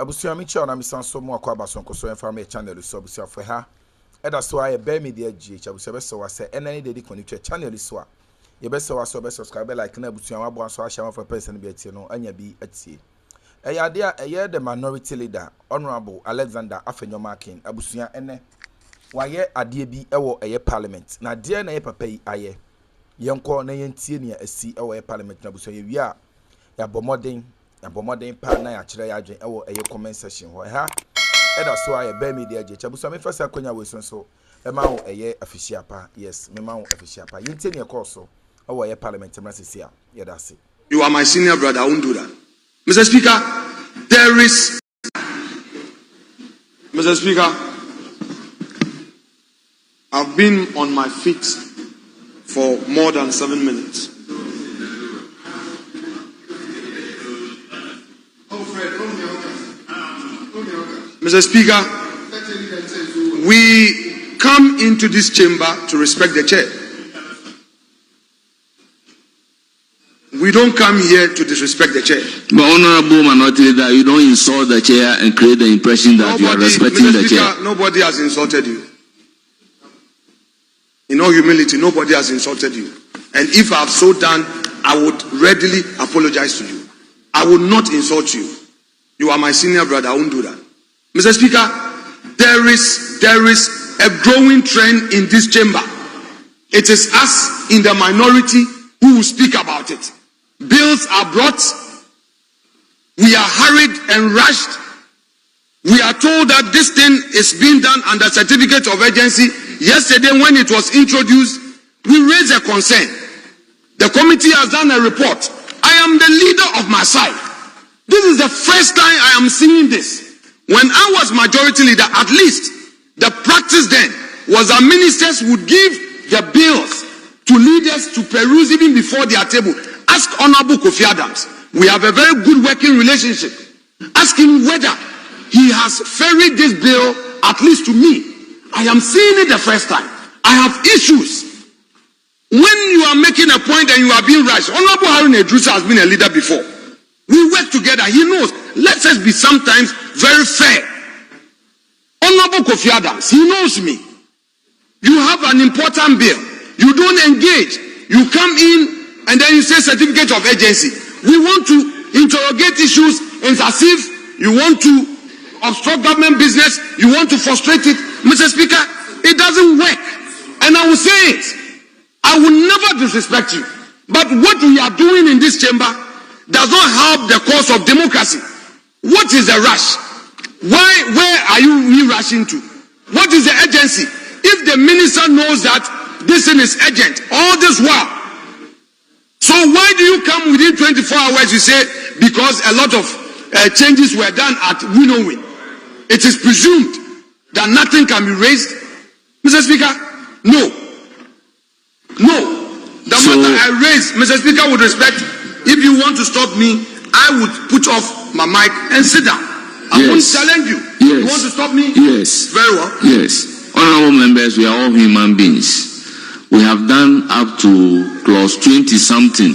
abusia mi cha na mi sanso mu akwa basonko so enfa me channel so abusia fo ha eda so aye be media gh abusia be so wa se enani dedi connect channel so a ye be so wa so be subscribe like na abusia wa bo so ahia for person bi atie no anya bi atie eyade a eye the minority leader honorable Alexander Afenyo4 abusia ene waye ade bi ewo eye parliament na de na ye papa yi aye yenko na yentie ne asi ewo eye parliament na abusia ye wi a ya bomodin pa na ya kire ya adwen ewo eye comment section ho ha eda so aye be media je chabusa me fasa akonya we so e ma wo eye official pa yes me ma wo official pa yentie ne call so ewo eye parliament na sisi a ye da se. You are my senior brother, I won't do that. Mr. Speaker, Mr. Speaker, I've been on my feet for more than 7 minutes. Mr. Speaker, we come into this chamber to respect the chair. We don't come here to disrespect the chair. But Honorable Minority Leader, you don't insult the chair and create the impression that you are respecting Mr. the Speaker, chair. Nobody has insulted you. In all humility, nobody has insulted you. And if I have so done, I would readily apologize to you. I would not insult you. You are my senior brother, I won't do that. Mr. Speaker, there is a growing trend in this chamber. It is us in the minority who will speak about it. Bills are brought. We are hurried and rushed. We are told that this thing is being done under certificate of urgency. Yesterday when it was introduced, we raised a concern. The committee has done a report. I am the leader of my side. This is the first time I am seeing this. When I was majority leader, at least the practice then was that ministers would give the bills to leaders to peruse even before their table. Ask Honorable Kofi Adams. We have a very good working relationship. Ask him whether he has ferried this bill, at least to me. I am seeing it the first time. I have issues. When you are making a point and you are being rushed, Honorable Harun Edrusa has been a leader before. We work together. He knows. Let us be sometimes very fair. Honorable Kofi Adams, he knows me. You have an important bill. You don't engage. You come in and then you say certificate of urgency. We want to interrogate issues, and as if you want to obstruct government business, you want to frustrate it. Mr. Speaker, it doesn't work. And I will say it. I will never disrespect you. But what we are doing in this chamber does not help the cause of democracy. What is the rush? Where are we rushing to? What is the urgency? If the minister knows that this thing is urgent, all this while, so why do you come within 24 hours? You say because a lot of changes were done at Winnowing. It is presumed that nothing can be raised. Mr. Speaker, no. The matter I raised, Mr. Speaker, with respect, if you want to stop me, I would put off my mic and sit down. I won't challenge you. Yes. You want to stop me? Yes. Very well. Yes. Honorable members, we are all human beings. We have done up to clause 20 something.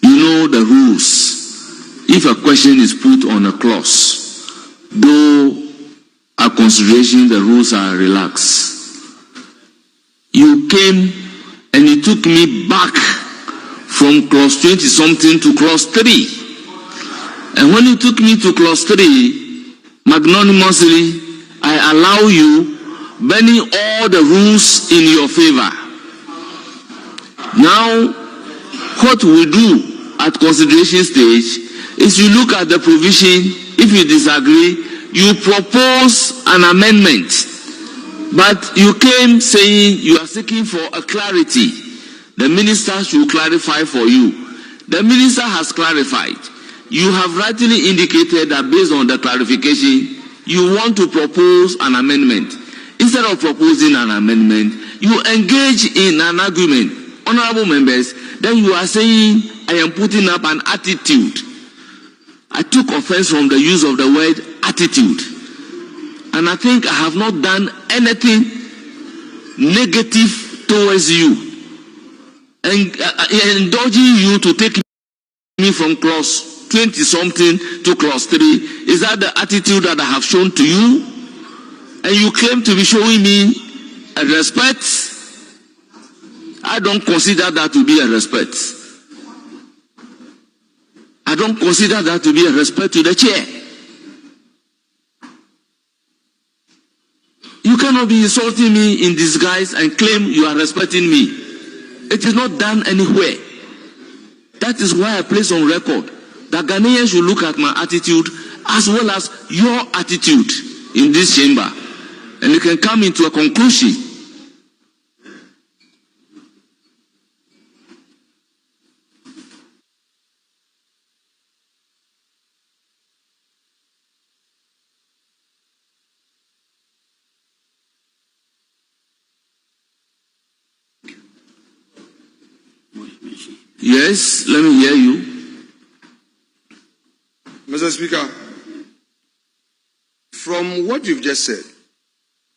You know the rules. If a question is put on a clause, though a consideration, the rules are relaxed. You came and you took me back from clause 20 something to clause 3. And when you took me to clause 3, magnanimously, I allow you, bending all the rules in your favor. Now, what we do at consideration stage is you look at the provision. If you disagree, you propose an amendment. But you came saying you are seeking for a clarity. The minister should clarify for you. The minister has clarified. You have rightly indicated that based on the clarification, you want to propose an amendment. Instead of proposing an amendment, you engage in an argument. Honorable members, then you are saying, I am putting up an attitude. I took offense from the use of the word attitude. And I think I have not done anything negative towards you. And indulging you to take me from clause 20-something to clause 3. Is that the attitude that I have shown to you? And you claim to be showing me a respect? I don't consider that to be a respect. I don't consider that to be a respect to the chair. You cannot be insulting me in disguise and claim you are respecting me. It is not done anywhere. That is why I place on record that Ghanaians should look at my attitude as well as your attitude in this chamber. And you can come into a conclusion. Yes, let me hear you. Mr. Speaker, from what you've just said,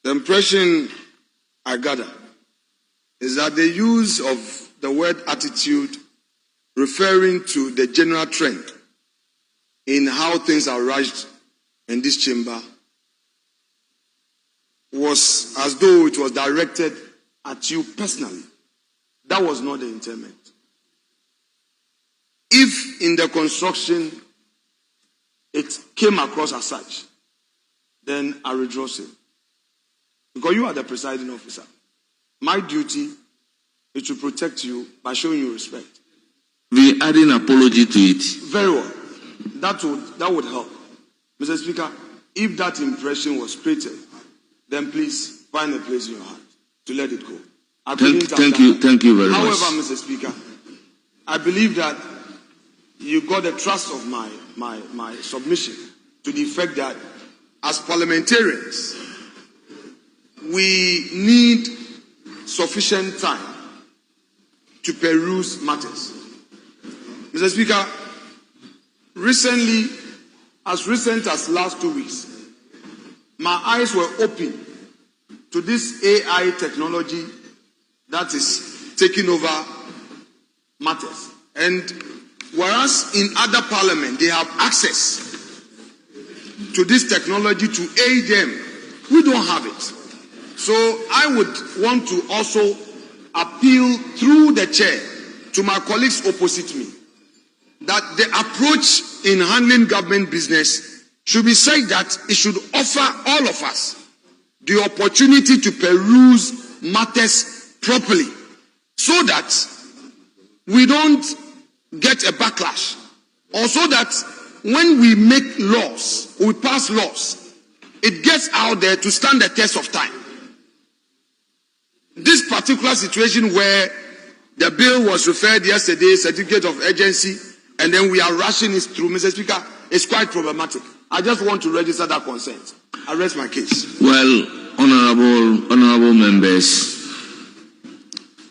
the impression I gather is that the use of the word attitude referring to the general trend in how things are rushed in this chamber was as though it was directed at you personally. That was not the intent. If in the construction it came across as such, then I withdraw it. Because you are the presiding officer. My duty is to protect you by showing you respect. We add an apology to it. Very well. That would help. Mr. Speaker, if that impression was created, then please find a place in your heart to let it go. Thank you very much. However, Mr. Speaker, I believe that you got the trust of my submission to the effect that as parliamentarians, we need sufficient time to peruse matters. Mr. Speaker, recently, as recent as last 2 weeks, my eyes were open to this AI technology that is taking over matters. And whereas in other parliament they have access to this technology to aid them, we don't have it. So I would want to also appeal through the chair to my colleagues opposite me that the approach in handling government business should be said that it should offer all of us the opportunity to peruse matters properly so that we don't get a backlash, or so that when we make laws, we pass laws, it gets out there to stand the test of time. This particular situation where the bill was referred yesterday, certificate of urgency, and then we are rushing it through, Mr. Speaker, is quite problematic. I just want to register that consent. I rest my case. Well, honorable members,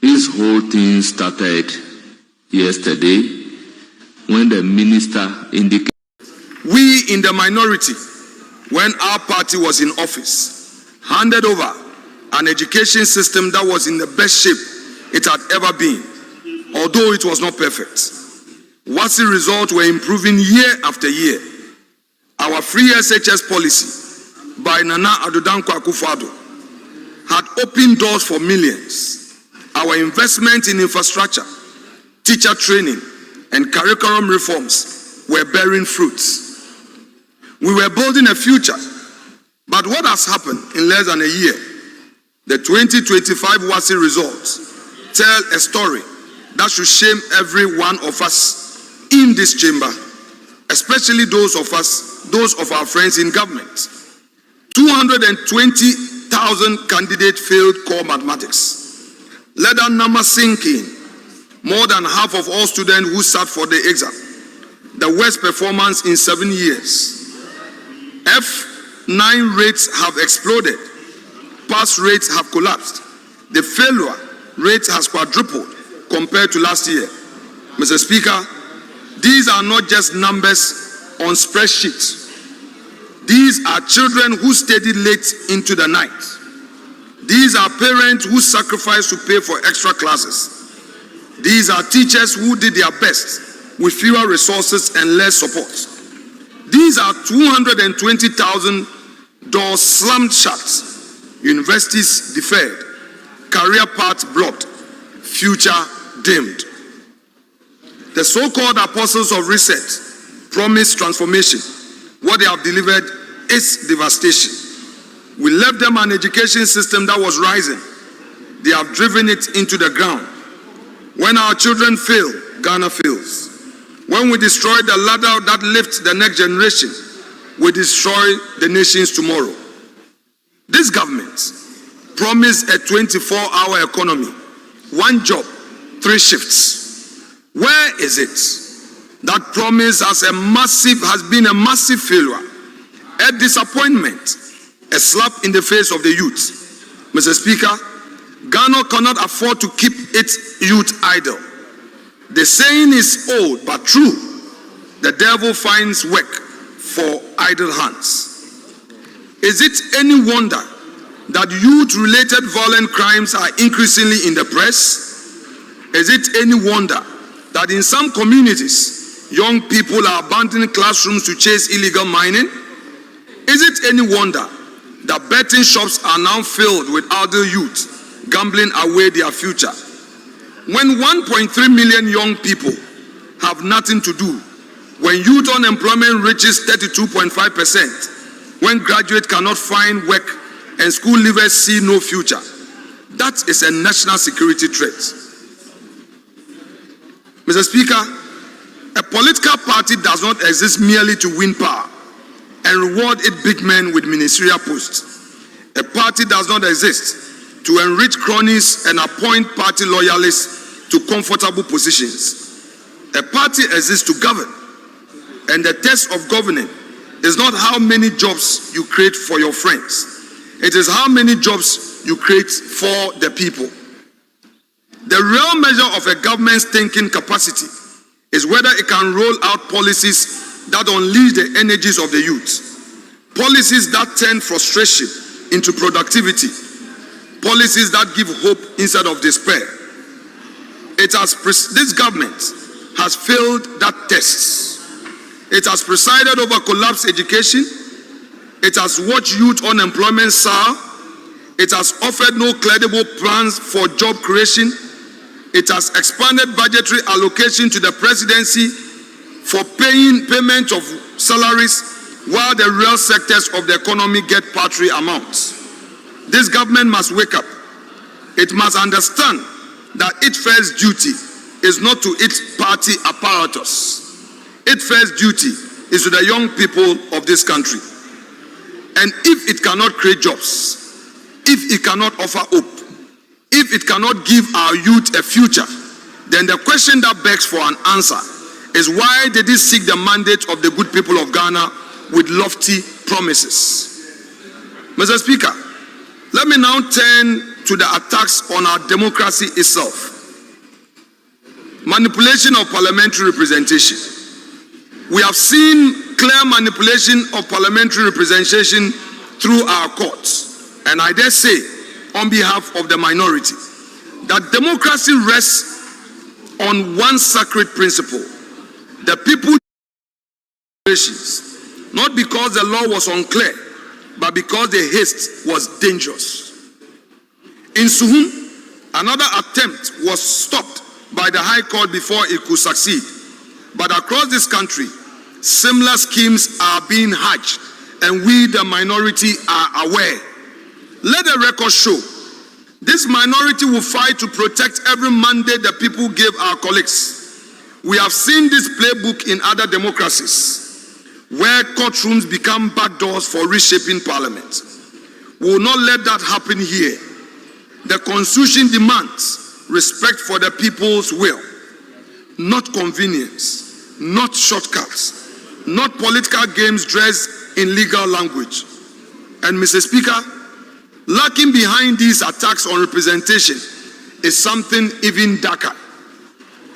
this whole thing started yesterday when the minister indicated. We in the minority, when our party was in office, handed over an education system that was in the best shape it had ever been, although it was not perfect. WASI results were improving year after year. Our free SHS policy by Nana Addo Dankwa Akufo-Addo had opened doors for millions. Our investment in infrastructure, teacher training, and curriculum reforms were bearing fruits. We were building a future. But what has happened in less than a year? The 2025 WASI results tell a story that should shame every one of us in this chamber, especially those of our friends in government. 220,000 candidates failed core mathematics. Let that number sink in. More than half of all students who sat for the exam. The worst performance in 7 years. F9 rates have exploded. Pass rates have collapsed. The failure rate has quadrupled compared to last year. Mr. Speaker, these are not just numbers on spreadsheets. These are children who studied late into the night. These are parents who sacrificed to pay for extra classes. These are teachers who did their best with fewer resources and less support. These are 220,000 doors slammed shut, universities deferred, career paths blocked, future dimmed. The so-called apostles of reset promised transformation. What they have delivered is devastation. We left them an education system that was rising. They have driven it into the ground. When our children fail, Ghana fails. When we destroy the ladder that lifts the next generation, we destroy the nation's tomorrow. This government promised a 24-hour economy, one job, 3 shifts. Where is it? That promise has been a massive failure, a disappointment, a slap in the face of the youth. Mr. Speaker, Ghana cannot afford to keep its youth idle. The saying is old but true. The devil finds work for idle hands. Is it any wonder that youth-related violent crimes are increasingly in the press? Is it any wonder that in some communities, young people are abandoning classrooms to chase illegal mining? Is it any wonder that betting shops are now filled with elderly youth gambling away their future? When 1.3 million young people have nothing to do, when youth unemployment reaches 32.5%, when graduates cannot find work and school leavers see no future, that is a national security threat. Mr. Speaker, a political party does not exist merely to win power and reward its big men with ministerial posts. A party does not exist to enrich cronies and appoint party loyalists to comfortable positions. A party exists to govern, and the test of governing is not how many jobs you create for your friends. It is how many jobs you create for the people. The real measure of a government's thinking capacity is whether it can roll out policies that unleash the energies of the youth, policies that turn frustration into productivity, policies that give hope instead of despair. This government has failed that test. It has presided over collapsed education. It has watched youth unemployment soar. It has offered no credible plans for job creation. It has expanded budgetary allocation to the presidency for payment of salaries, while the real sectors of the economy get paltry amounts. This government must wake up. It must understand that its first duty is not to its party apparatus. Its first duty is to the young people of this country. And if it cannot create jobs, if it cannot offer hope, if it cannot give our youth a future, then the question that begs for an answer is, why did it seek the mandate of the good people of Ghana with lofty promises? Mr. Speaker, let me now turn to the attacks on our democracy itself. Manipulation of parliamentary representation. We have seen clear manipulation of parliamentary representation through our courts, and I dare say, on behalf of the minority, that democracy rests on one sacred principle: the people, not because the law was unclear, but because the haste was dangerous. In Suhum, another attempt was stopped by the High Court before it could succeed. But across this country, similar schemes are being hatched, and we, the minority, are aware. Let the record show, this minority will fight to protect every mandate the people gave our colleagues. We have seen this playbook in other democracies, where courtrooms become backdoors for reshaping parliament. We will not let that happen here. The Constitution demands respect for the people's will, not convenience, not shortcuts, not political games dressed in legal language. And Mr. Speaker, lurking behind these attacks on representation is something even darker.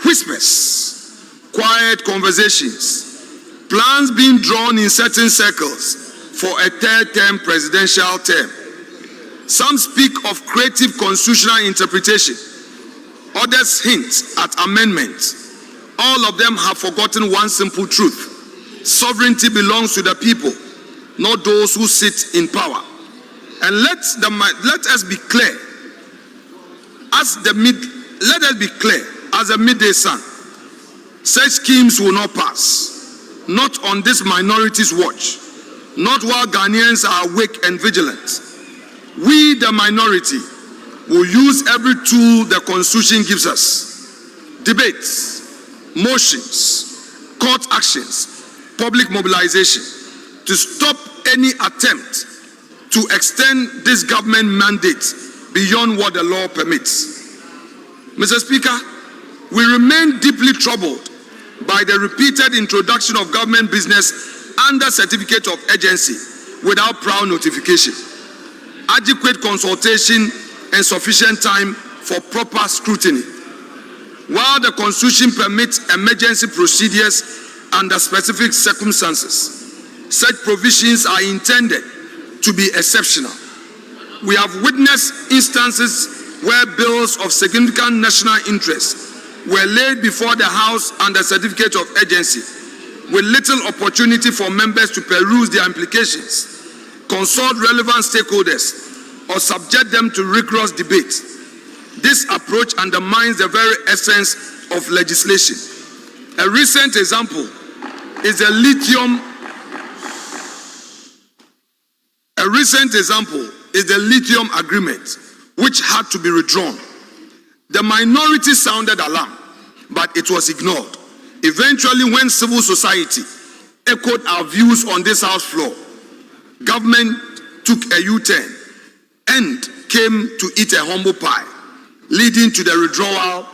Whispers, quiet conversations, plans being drawn in certain circles for a third-term presidential term. Some speak of creative constitutional interpretation. Others hint at amendment. all of them have forgotten one simple truth. Sovereignty belongs to the people, not those who sit in power. And let us be clear as the midday sun. Such schemes will not pass. Not on this minority's watch. Not while Ghanaians are awake and vigilant. We, the minority, will use every tool the Constitution gives us. Debates, motions, court actions, public mobilization, to stop any attempt to extend this government mandate beyond what the law permits. Mr. Speaker, we remain deeply troubled by the repeated introduction of government business under certificate of urgency without prior notification, adequate consultation, and sufficient time for proper scrutiny. While the Constitution permits emergency procedures under specific circumstances, such provisions are intended to be exceptional. We have witnessed instances where bills of significant national interest were laid before the House under certificate of urgency, with little opportunity for members to peruse their implications, consult relevant stakeholders, or subject them to rigorous debate. This approach undermines the very essence of legislation. A recent example is the lithium agreement, which had to be withdrawn. The minority sounded alarm, but it was ignored. Eventually, when civil society echoed our views on this House floor, government took a U-turn and came to eat a humble pie, leading to the withdrawal